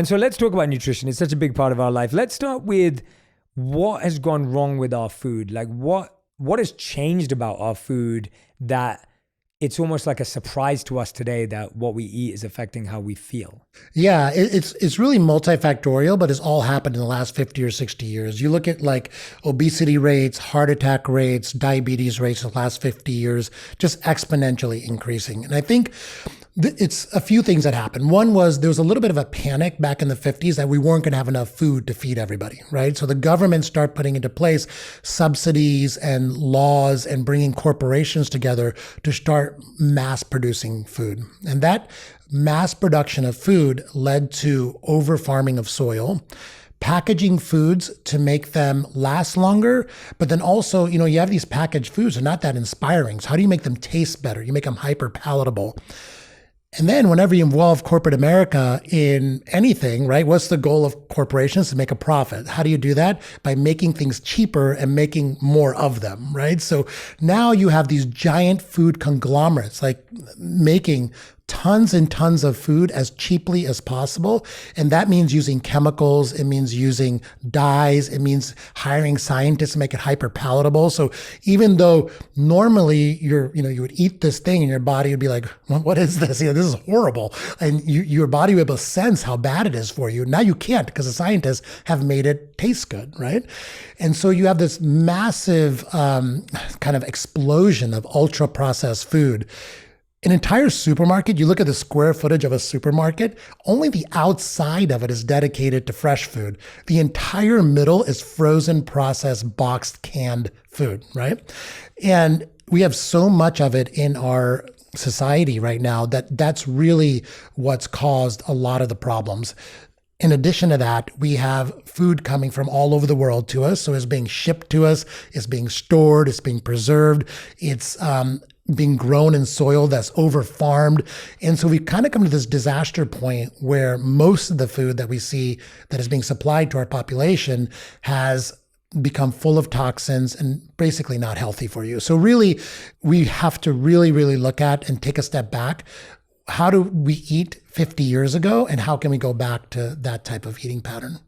And so let's talk about nutrition. It's such a big part of our life. Let's start with what has gone wrong with our food. Like what has changed about our food that it's almost like a surprise to us today that what we eat is affecting how we feel. Yeah, it's really multifactorial, but it's all happened in the last 50 or 60 years. You look at like obesity rates, heart attack rates, diabetes rates in the last 50 years, just exponentially increasing. And I think it's a few things that happened. One was there was a little bit of a panic back in the 50s that we weren't going to have enough food to feed everybody, right? So the government started putting into place subsidies and laws and bringing corporations together to start mass producing food. And that mass production of food led to over farming of soil, packaging foods to make them last longer. But then also, you have these packaged foods, they're not that inspiring. So how do you make them taste better? You make them hyper palatable. And then whenever you involve corporate America in anything, right, what's the goal of corporations? To make a profit. How do you do that? By making things cheaper and making more of them, right? So now you have these giant food conglomerates like making tons and tons of food as cheaply as possible. And that means using chemicals. It means using dyes. It means hiring scientists to make it hyper palatable. So even though normally you would eat this thing and your body would be like, well, what is this? This is horrible. And your body would be able to sense how bad it is for you. Now you can't because the scientists have made it taste good, right? And so you have this massive kind of explosion of ultra processed food. An entire supermarket, you look at the square footage of a supermarket, only the outside of it is dedicated to fresh food. The entire middle is frozen, processed, boxed, canned food, right? And we have so much of it in our society right now that's really what's caused a lot of the problems. In addition to that, we have food coming from all over the world to us. So it's being shipped to us, it's being stored, it's being preserved, it's being grown in soil that's over farmed. And so we kind of come to this disaster point where most of the food that we see that is being supplied to our population has become full of toxins and basically not healthy for you. So really, we have to really, really look at and take a step back. How do we eat 50 years ago and how can we go back to that type of eating pattern?